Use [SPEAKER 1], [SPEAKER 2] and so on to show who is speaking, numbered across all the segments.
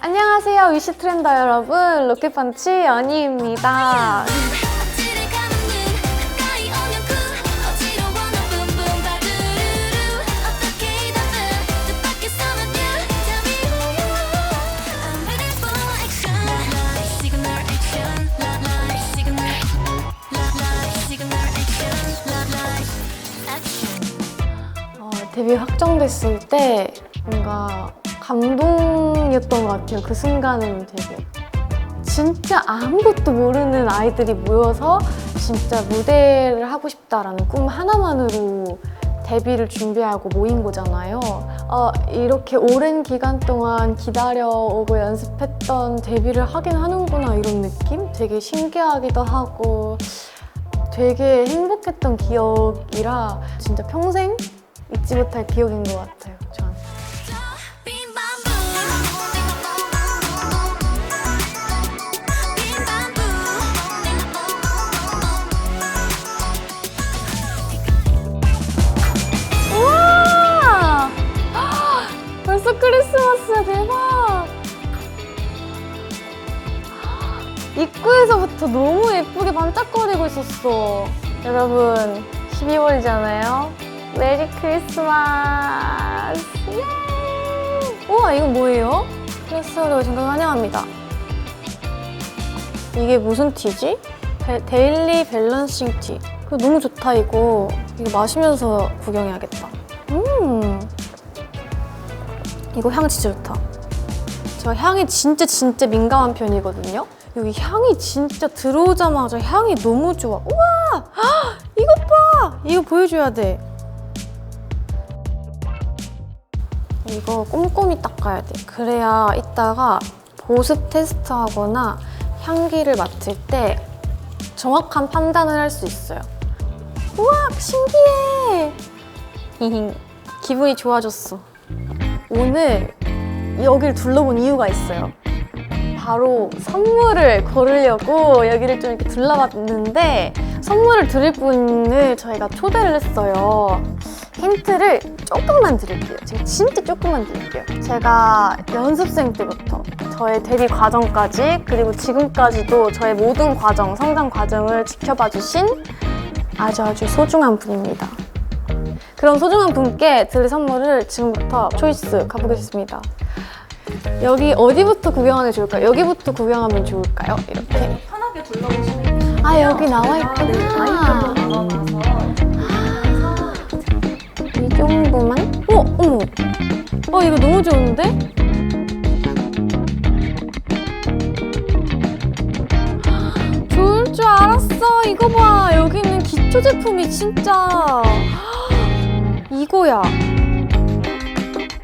[SPEAKER 1] 안녕하세요, 위시 트렌더 여러분. 로켓펀치 연희입니다. 데뷔 확정됐을 때 뭔가 감동이었던 것 같아요. 그 순간은 되게 진짜 아무것도 모르는 아이들이 모여서 진짜 무대를 하고 싶다라는 꿈 하나만으로 데뷔를 준비하고 모인 거잖아요. 이렇게 오랜 기간 동안 기다려오고 연습했던 데뷔를 하긴 하는구나, 이런 느낌? 되게 신기하기도 하고 되게 행복했던 기억이라 진짜 평생 잊지 못할 기억인 것 같아요, 저한테. 우와! 벌써 크리스마스야, 대박! 입구에서부터 너무 예쁘게 반짝거리고 있었어. 여러분, 12월이잖아요. 메리 크리스마스! 예! 우와, 이건 뭐예요? 크리스마스를 오신 걸 환영합니다. 이게 무슨 티지? 데일리 밸런싱 티. 너무 좋다, 이거. 이거 마시면서 구경해야겠다. 이거 향 진짜 좋다. 제가 향에 진짜 민감한 편이거든요. 여기 향이 진짜 들어오자마자 향이 너무 좋아. 우와! 헉, 이것 봐! 이거 보여줘야 돼. 이거 꼼꼼히 닦아야 돼. 그래야 이따가 보습 테스트 하거나 향기를 맡을 때 정확한 판단을 할 수 있어요. 우와, 신기해! 기분이 좋아졌어. 오늘 여길 둘러본 이유가 있어요. 바로 선물을 고르려고 여기를 좀 이렇게 둘러봤는데 선물을 드릴 분을 저희가 초대를 했어요. 힌트를 조금만 드릴게요. 제가 진짜 조금만 드릴게요. 제가 연습생 때부터 저의 데뷔 과정까지 그리고 지금까지도 저의 모든 과정, 성장 과정을 지켜봐 주신 아주 소중한 분입니다. 그런 소중한 분께 드릴 선물을 지금부터 초이스 가보겠습니다. 여기 어디부터 구경하는 게 좋을까요? 여기부터 구경하면 좋을까요? 이렇게
[SPEAKER 2] 편하게 둘러보시면 돼요.
[SPEAKER 1] 여기 나와 있구나. 이 정도만? 어머! 이거 너무 좋은데? 좋을 줄 알았어. 이거 봐. 여기 있는 기초 제품이 진짜 이거야.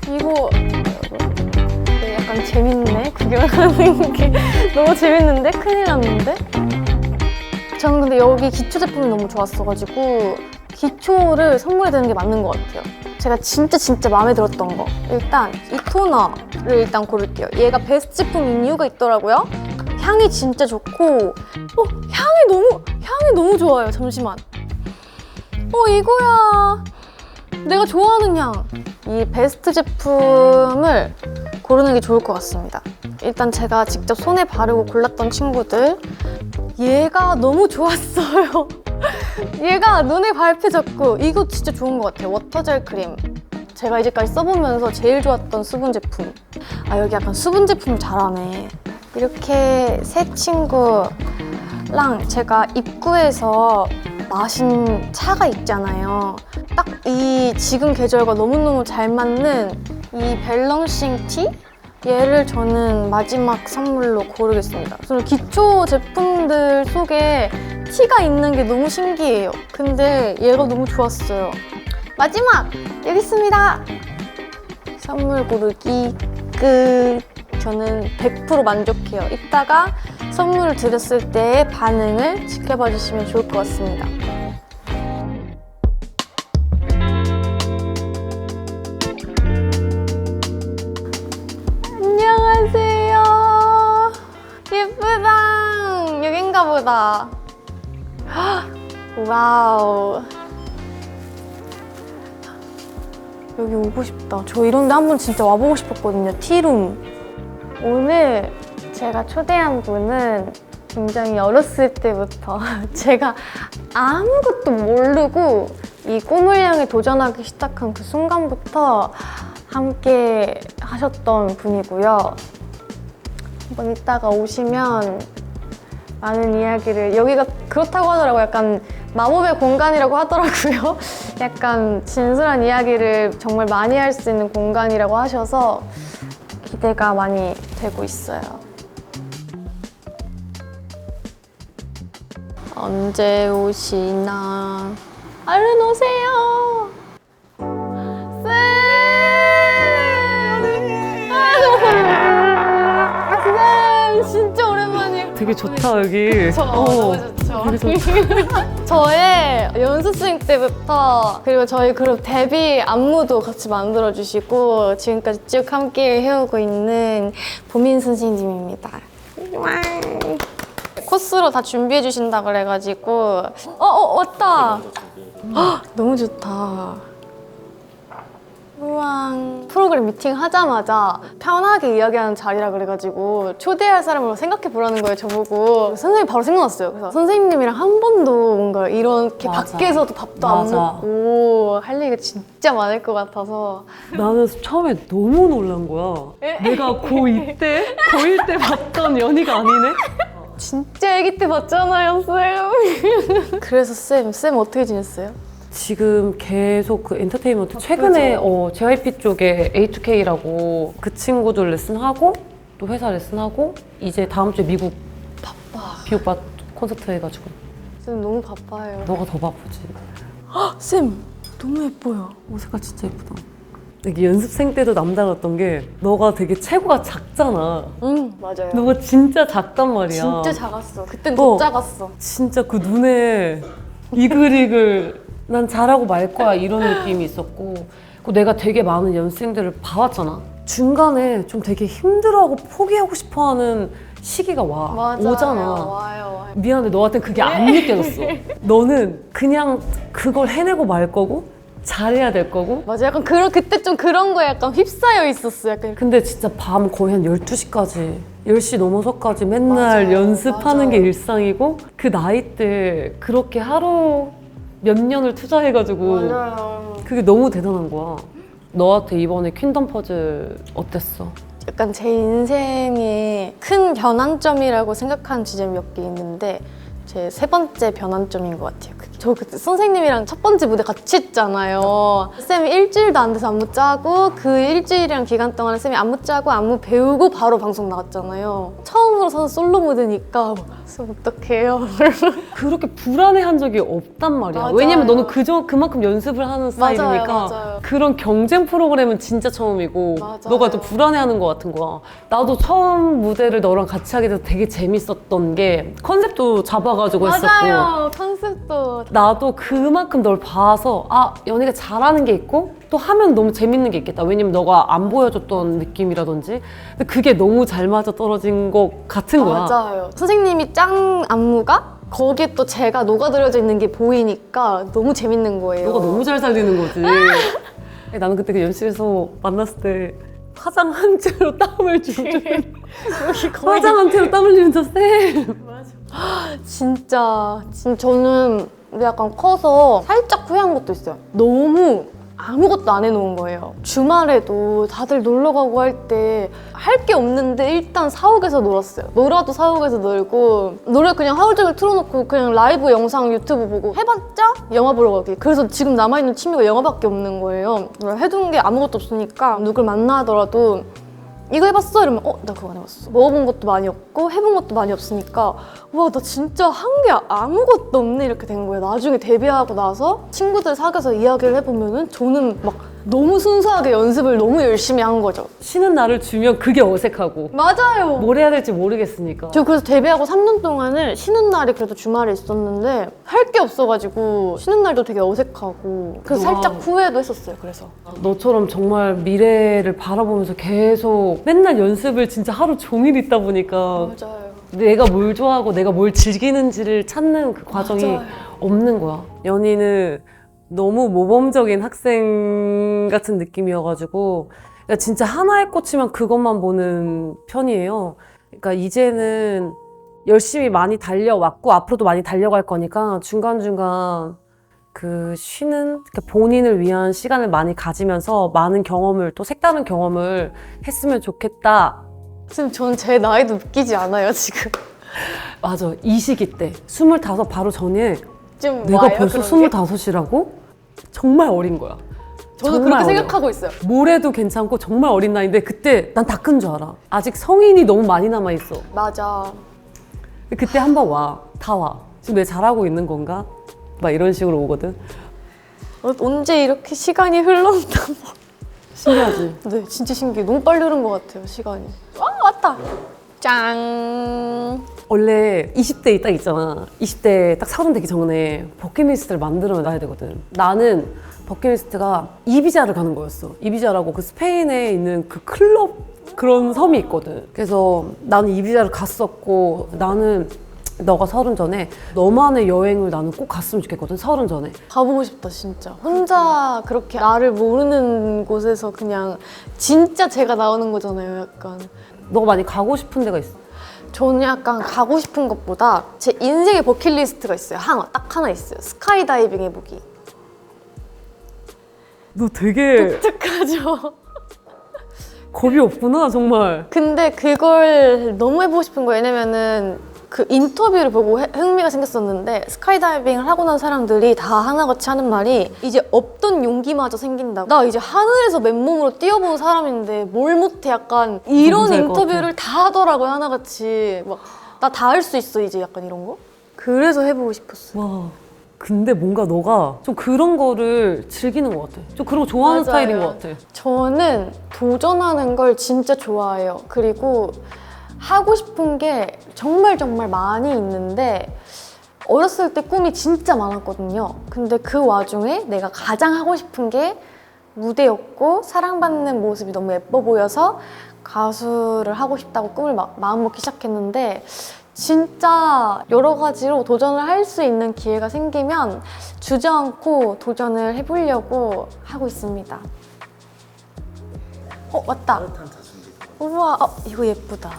[SPEAKER 1] 이거 약간 재밌네. 구경하는 게 너무 재밌는데? 큰일 났는데? 저는 근데 여기 기초 제품이 너무 좋았어가지고 기초를 선물해드리는 게 맞는 것 같아요. 제가 진짜 마음에 들었던 거, 일단 이 토너를 일단 고를게요. 얘가 베스트 제품인 이유가 있더라고요. 향이 진짜 좋고 향이 너무 좋아요. 잠시만. 이거야. 내가 좋아하는 향. 이 베스트 제품을 고르는 게 좋을 것 같습니다. 일단 제가 직접 손에 바르고 골랐던 친구들, 얘가 너무 좋았어요. 얘가 눈에 밟혀졌고 이거 진짜 좋은 것 같아요. 워터젤 크림. 제가 이제까지 써보면서 제일 좋았던 수분 제품. 여기 약간 수분 제품 잘하네. 이렇게 세 친구랑 제가 입구에서 마신 차가 있잖아요. 딱 이 지금 계절과 너무너무 잘 맞는 이 밸런싱 티? 얘를 저는 마지막 선물로 고르겠습니다. 저는 기초 제품들 속에 티가 있는 게 너무 신기해요. 근데 얘가 너무 좋았어요. 마지막! 여기 있습니다! 선물 고르기 끝. 저는 100% 만족해요. 이따가 선물을 드렸을 때의 반응을 지켜봐 주시면 좋을 것 같습니다. 안녕하세요. 예쁘다. 여긴가 보다. 와우. 여기 오고 싶다. 저 이런 데 한번 진짜 와보고 싶었거든요. 티룸. 오늘 제가 초대한 분은 굉장히 어렸을 때부터 제가 아무것도 모르고 이 꿈을 향해 도전하기 시작한 그 순간부터 함께 하셨던 분이고요. 한번 이따가 오시면 많은 이야기를, 여기가 그렇다고 하더라고요. 약간 마법의 공간이라고 하더라고요. 약간 진솔한 이야기를 정말 많이 할 수 있는 공간이라고 하셔서 기대가 많이 되고 있어요. 언제 오시나? 얼른 오세요. 쌤, 진짜 오랜만이에요.
[SPEAKER 3] 되게 좋다 여기.
[SPEAKER 1] 너무 좋죠.
[SPEAKER 3] 되게 좋다.
[SPEAKER 1] 저의 연습생 때부터, 그리고 저희 그룹 데뷔 안무도 같이 만들어주시고 지금까지 쭉 함께 해오고 있는 보민 선생님입니다. 코스로 다 준비해 주신다 그래가지고 왔다. 헉, 너무 좋다. 우와. 프로그램 미팅 하자마자 편하게 이야기하는 자리라 그래가지고 초대할 사람을 생각해 보라는 거예요, 저보고. 선생님 바로 생각났어요. 그래서 선생님이랑 한 번도 뭔가 이렇게
[SPEAKER 3] 맞아.
[SPEAKER 1] 밖에서 밥도
[SPEAKER 3] 맞아.
[SPEAKER 1] 안 먹고 할 얘기가 진짜 많을 것 같아서.
[SPEAKER 3] 나는 처음에 너무 놀란 거야. 내가 고2 때, 고1 때 봤던 연희가 아니네?
[SPEAKER 1] 진짜 아기 때 봤잖아요, 쌤. 그래서 쌤 어떻게 지냈어요?
[SPEAKER 3] 지금 계속 그 엔터테인먼트 최근에 JYP 쪽에 A2K라고 그 친구들 레슨하고 또 회사 레슨하고 이제 다음 주에 미국
[SPEAKER 1] 바빠.
[SPEAKER 3] 비오빠 콘서트 해가지고.
[SPEAKER 1] 쌤 너무 바빠요.
[SPEAKER 3] 너가 더 바쁘지.
[SPEAKER 1] 쌤 너무 예뻐요.
[SPEAKER 3] 옷 색깔 진짜 예쁘다. 이게 연습생 때도 남달랐던 게 너가 되게 체구가 작잖아.
[SPEAKER 1] 응 맞아요.
[SPEAKER 3] 너가 진짜 작단 말이야.
[SPEAKER 1] 진짜 작았어. 그땐 더 작았어.
[SPEAKER 3] 진짜 그 눈에 이글이글 난 잘하고 말 거야 이런 느낌이 있었고, 그리고 내가 되게 많은 연습생들을 봐왔잖아. 중간에 좀 되게 힘들어하고 포기하고 싶어하는 시기가 오잖아.
[SPEAKER 1] 와요.
[SPEAKER 3] 미안해, 너한테는 그게 안 느껴졌어. 너는 그냥 그걸 해내고 말 거고 잘해야 될 거고.
[SPEAKER 1] 맞아, 약간 그때 좀 그런 거에 약간 휩싸여 있었어. 약간
[SPEAKER 3] 근데 진짜 밤 거의 한 12시까지 10시 넘어서까지 맨날
[SPEAKER 1] 맞아요,
[SPEAKER 3] 연습하는
[SPEAKER 1] 맞아요.
[SPEAKER 3] 게 일상이고, 그 나이 때 그렇게 하루 몇 년을 투자해가지고
[SPEAKER 1] 맞아요.
[SPEAKER 3] 그게 너무 대단한 거야. 너한테 이번에 퀸덤 퍼즐 어땠어?
[SPEAKER 1] 약간 제 인생의 큰 변환점이라고 생각하는 지점이 몇 개 있는데 제 세 번째 변환점인 것 같아요. 그게. 저 그때 선생님이랑 첫 번째 무대 같이 했잖아요. 쌤이 일주일도 안 돼서 안무 짜고 그 일주일이란 기간 동안에 쌤이 안무 짜고 안무 배우고 바로 방송 나갔잖아요. 처음으로 서는 솔로 무대니까 쌤 어떡해요?
[SPEAKER 3] 그렇게 불안해한 적이 없단 말이야.
[SPEAKER 1] 맞아요.
[SPEAKER 3] 왜냐면 너는 그만큼 연습을 하는 스타일이니까.
[SPEAKER 1] 맞아요.
[SPEAKER 3] 그런 경쟁 프로그램은 진짜 처음이고
[SPEAKER 1] 맞아요.
[SPEAKER 3] 너가 또 불안해하는 것 같은 거야. 나도 처음 무대를 너랑 같이 하게 돼서 되게 재밌었던 게 컨셉도 잡아가지고 했었고,
[SPEAKER 1] 맞아요. 컨셉도
[SPEAKER 3] 나도 그만큼 널 봐서 연희가 잘하는 게 있고 또 하면 너무 재밌는 게 있겠다. 왜냐면 너가 안 보여줬던 느낌이라든지. 근데 그게 너무 잘 맞아 떨어진 것 같은 거야.
[SPEAKER 1] 맞아요. 선생님이 짠 안무가 거기에 또 제가 녹아들어져 있는 게 보이니까 너무 재밌는 거예요.
[SPEAKER 3] 너가 너무 잘 살리는 거지. 나는 그때 그 연습에서 만났을 때 화장 한 채로 땀을 줄줄 화장 한 채로 땀을 흘리면서 쌤.
[SPEAKER 1] 진짜 저는 약간 커서 살짝 후회한 것도 있어요. 너무 아무것도 안 해놓은 거예요. 주말에도 다들 놀러 가고 할 때 할 게 없는데 일단 사옥에서 놀았어요. 놀아도 사옥에서 놀고, 노래 그냥 하루 종일 틀어놓고 그냥 라이브 영상 유튜브 보고 해봤자 영화 보러 가기. 그래서 지금 남아있는 취미가 영화밖에 없는 거예요. 해둔 게 아무것도 없으니까 누굴 만나더라도 이거 해봤어? 이러면 나 그거 안 해봤어. 먹어본 것도 많이 없고 해본 것도 많이 없으니까 와, 나 진짜 한 게 아무것도 없네 이렇게 된 거예요. 나중에 데뷔하고 나서 친구들 사귀어서 이야기를 해보면은 저는 막 너무 순수하게 연습을 너무 열심히 한 거죠.
[SPEAKER 3] 쉬는 날을 주면 그게 어색하고
[SPEAKER 1] 맞아요.
[SPEAKER 3] 뭘 해야 될지 모르겠으니까.
[SPEAKER 1] 저 그래서 데뷔하고 3년 동안을 쉬는 날이 그래도 주말에 있었는데 할 게 없어가지고 쉬는 날도 되게 어색하고 그래서
[SPEAKER 3] 우와.
[SPEAKER 1] 살짝 후회도 했었어요. 그래서
[SPEAKER 3] 너처럼 정말 미래를 바라보면서 계속 맨날 연습을 진짜 하루 종일 있다 보니까
[SPEAKER 1] 맞아요.
[SPEAKER 3] 내가 뭘 좋아하고 내가 뭘 즐기는지를 찾는 그 과정이
[SPEAKER 1] 맞아요.
[SPEAKER 3] 없는 거야. 연희는 너무 모범적인 학생 같은 느낌이어가지고 진짜 하나에 꽂히면 그것만 보는 편이에요. 그러니까 이제는 열심히 많이 달려왔고 앞으로도 많이 달려갈 거니까 중간중간 그 쉬는 그러니까 본인을 위한 시간을 많이 가지면서 많은 경험을 또 색다른 경험을 했으면 좋겠다.
[SPEAKER 1] 지금 전 제 나이도 느끼지 않아요, 지금.
[SPEAKER 3] 맞아. 이 시기 때 25 바로 전에
[SPEAKER 1] 좀
[SPEAKER 3] 내가
[SPEAKER 1] 와요,
[SPEAKER 3] 벌써
[SPEAKER 1] 그런 게?
[SPEAKER 3] 25이라고? 정말 어린 거야.
[SPEAKER 1] 저도
[SPEAKER 3] 정말
[SPEAKER 1] 그렇게
[SPEAKER 3] 어려.
[SPEAKER 1] 생각하고 있어요.
[SPEAKER 3] 모래도 괜찮고 정말 어린 나이인데 그때 난 다 큰 줄 알아. 아직 성인이 너무 많이 남아있어.
[SPEAKER 1] 맞아.
[SPEAKER 3] 그때 한번 와. 다 와. 지금 내가 잘하고 있는 건가? 막 이런 식으로 오거든.
[SPEAKER 1] 언제 이렇게 시간이 흘렀나.
[SPEAKER 3] 신기하지?
[SPEAKER 1] 네, 진짜 신기해. 너무 빨리 흐른 것 같아요, 시간이. 왔다. 짠.
[SPEAKER 3] 원래 20대 딱 있잖아. 20대 딱 30 되기 전에 버킷리스트를 만들어 놔야 되거든. 나는 버킷리스트가 이비자를 가는 거였어. 이비자라고 그 스페인에 있는 그 클럽 그런 섬이 있거든. 그래서 나는 이비자를 갔었고 나는 너가 30 전에 너만의 여행을 나는 꼭 갔으면 좋겠거든. 30 전에.
[SPEAKER 1] 가보고 싶다, 진짜. 혼자 그렇게 나를 모르는 곳에서 그냥 진짜 제가 나오는 거잖아요, 약간.
[SPEAKER 3] 너가 많이 가고 싶은 데가 있어?
[SPEAKER 1] 저는 약간 가고 싶은 것보다 제 인생의 버킷리스트가 있어요. 딱 하나 있어요. 스카이다이빙 해보기.
[SPEAKER 3] 너 되게
[SPEAKER 1] 독특하죠?
[SPEAKER 3] 겁이 없구나 정말.
[SPEAKER 1] 근데 그걸 너무 해보고 싶은 거예요. 왜냐면은 그 인터뷰를 보고 흥미가 생겼었는데 스카이다이빙을 하고 난 사람들이 다 하나같이 하는 말이 이제 없던 용기마저 생긴다고. 나 이제 하늘에서 맨몸으로 뛰어본 사람인데 뭘 못해, 약간 이런
[SPEAKER 3] 무서울 것
[SPEAKER 1] 인터뷰를 다 하더라고요. 하나같이 막 나 다 할 수 있어 이제, 약간 이런 거. 그래서 해보고 싶었어요.
[SPEAKER 3] 와. 근데 뭔가 너가 좀 그런 거를 즐기는 것 같아. 좀 그런 거 좋아하는
[SPEAKER 1] 맞아요.
[SPEAKER 3] 스타일인 것 같아.
[SPEAKER 1] 저는 도전하는 걸 진짜 좋아해요. 그리고 하고 싶은 게 정말 많이 있는데 어렸을 때 꿈이 진짜 많았거든요. 근데 그 와중에 내가 가장 하고 싶은 게 무대였고 사랑받는 모습이 너무 예뻐 보여서 가수를 하고 싶다고 꿈을 마음먹기 시작했는데 진짜 여러 가지로 도전을 할 수 있는 기회가 생기면 주저앉고 도전을 해보려고 하고 있습니다. 왔다. 우와, 이거 예쁘다.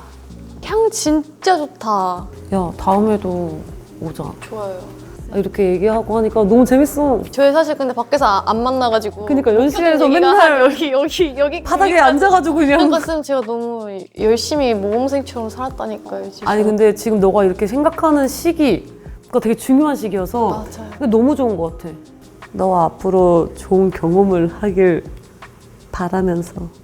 [SPEAKER 1] 향 진짜 좋다.
[SPEAKER 3] 야, 다음에도 오자.
[SPEAKER 1] 좋아요.
[SPEAKER 3] 이렇게 얘기하고 하니까 너무 재밌어.
[SPEAKER 1] 저희 사실 근데 밖에서 안 만나가지고.
[SPEAKER 3] 그러니까 연습실에서
[SPEAKER 1] 여기가
[SPEAKER 3] 맨날
[SPEAKER 1] 여기
[SPEAKER 3] 바닥에 앉아가지고 그냥.
[SPEAKER 1] 생각했으면 제가 너무 열심히 모범생처럼 살았다니까요, 지금.
[SPEAKER 3] 아니 근데 지금 너가 이렇게 생각하는 시기가 되게 중요한 시기여서
[SPEAKER 1] 맞아요.
[SPEAKER 3] 근데 너무 좋은 것 같아. 너와 앞으로 좋은 경험을 하길 바라면서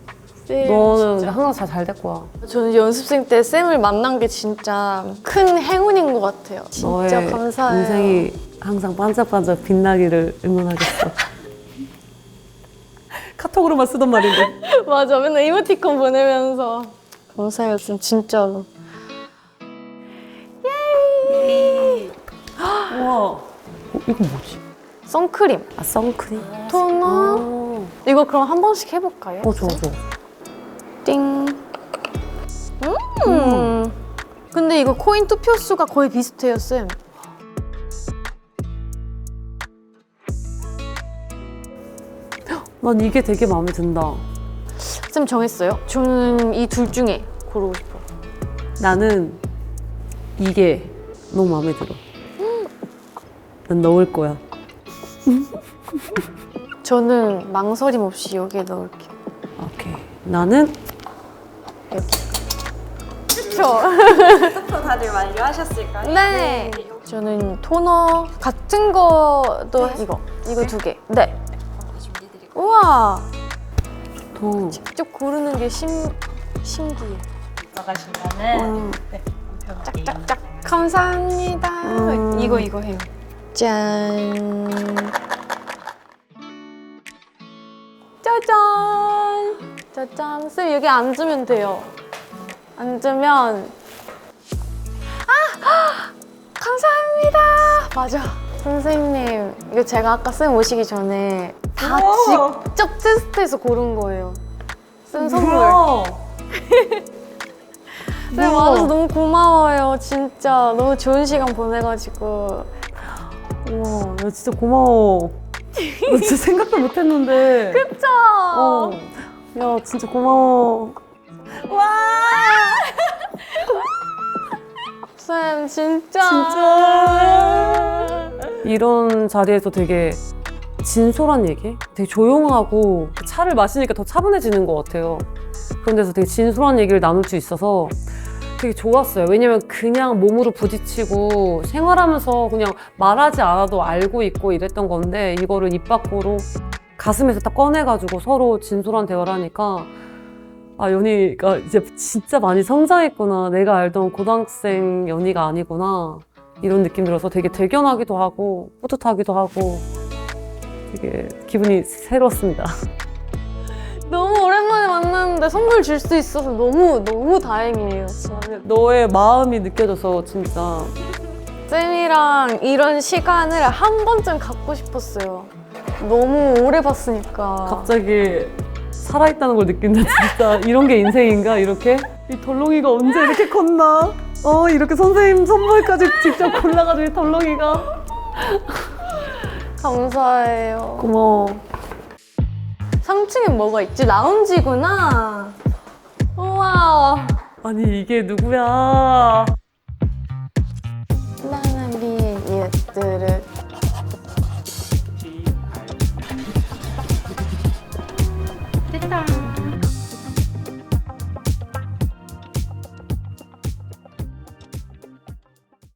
[SPEAKER 1] 네,
[SPEAKER 3] 너는
[SPEAKER 1] 진짜.
[SPEAKER 3] 항상 잘 될 거야.
[SPEAKER 1] 저는 연습생 때 쌤을 만난 게 진짜 큰 행운인 것 같아요. 진짜
[SPEAKER 3] 너의
[SPEAKER 1] 감사해요.
[SPEAKER 3] 인생이 항상 반짝반짝 빛나기를 응원하겠어. 카톡으로만 쓰던 말인데.
[SPEAKER 1] 맞아, 맨날 이모티콘 보내면서 감사해요, 진짜로. 예이!
[SPEAKER 3] 우와. 이거 뭐지?
[SPEAKER 1] 선크림,
[SPEAKER 3] 아 선크림.
[SPEAKER 1] 토너. 이거 그럼 한 번씩 해볼까요?
[SPEAKER 3] 좋아.
[SPEAKER 1] 띵. 근데 이거 코인 투표 수가 거의 비슷해요, 쌤.
[SPEAKER 3] 난 이게 되게 마음에 든다.
[SPEAKER 1] 쌤 정했어요? 저는 이 둘 중에 고르고 싶어요.
[SPEAKER 3] 나는 이게 너무 마음에 들어. 난 넣을 거야.
[SPEAKER 1] 저는 망설임 없이 여기에 넣을게요.
[SPEAKER 3] 오케이. 나는
[SPEAKER 1] 여기. 그쵸?
[SPEAKER 2] 투표 다들 완료하셨을까요?
[SPEAKER 1] 네. 저는 토너 같은 거도 이거 두 개. 네.
[SPEAKER 2] 준비해드리고
[SPEAKER 1] 우와.
[SPEAKER 3] 더
[SPEAKER 1] 직접 고르는 게 신기해.
[SPEAKER 2] 나가시면은 네,
[SPEAKER 1] 짝짝짝. 감사합니다. 이거 해요. 짠. 짜잔. 짜잔. 쌤 여기 앉으면 돼요. 앉으면 감사합니다. 맞아. 선생님, 이거 제가 아까 쌤 오시기 전에 다
[SPEAKER 3] 우와.
[SPEAKER 1] 직접 테스트해서 고른 거예요. 쌤 선물. 쌤 와줘서 너무 고마워요. 진짜 너무 좋은 시간 보내가지고.
[SPEAKER 3] 우와, 야 진짜 고마워. 나 진짜 생각도 못했는데.
[SPEAKER 1] 그쵸?
[SPEAKER 3] 야 진짜 고마워.
[SPEAKER 1] 와! 쌤 진짜.
[SPEAKER 3] 이런 자리에서 되게 진솔한 얘기? 되게 조용하고 차를 마시니까 더 차분해지는 것 같아요. 그런 데서 되게 진솔한 얘기를 나눌 수 있어서 되게 좋았어요. 왜냐면 그냥 몸으로 부딪히고 생활하면서 그냥 말하지 않아도 알고 있고 이랬던 건데 이거를 입 밖으로 가슴에서 딱 꺼내가지고 서로 진솔한 대화를 하니까 아, 연희가 이제 진짜 많이 성장했구나. 내가 알던 고등학생 연희가 아니구나. 이런 느낌 들어서 되게 대견하기도 하고 뿌듯하기도 하고 되게 기분이 새로웠습니다.
[SPEAKER 1] 너무 오랜만에 만났는데 선물 줄 수 있어서 너무 다행이에요. 진짜.
[SPEAKER 3] 너의 마음이 느껴져서 진짜
[SPEAKER 1] 쌤이랑 이런 시간을 한 번쯤 갖고 싶었어요. 너무 오래 봤으니까.
[SPEAKER 3] 갑자기 살아있다는 걸 느낀다. 진짜 이런 게 인생인가 이렇게? 이 덜렁이가 언제 이렇게 컸나? 이렇게 선생님 선물까지 직접 골라가지고 이 덜렁이가
[SPEAKER 1] 감사해요.
[SPEAKER 3] 고마워.
[SPEAKER 1] 3층엔 뭐가 있지? 라운지구나. 우와.
[SPEAKER 3] 아니 이게 누구야?
[SPEAKER 1] 나나리의 옛들을.
[SPEAKER 2] 됐다.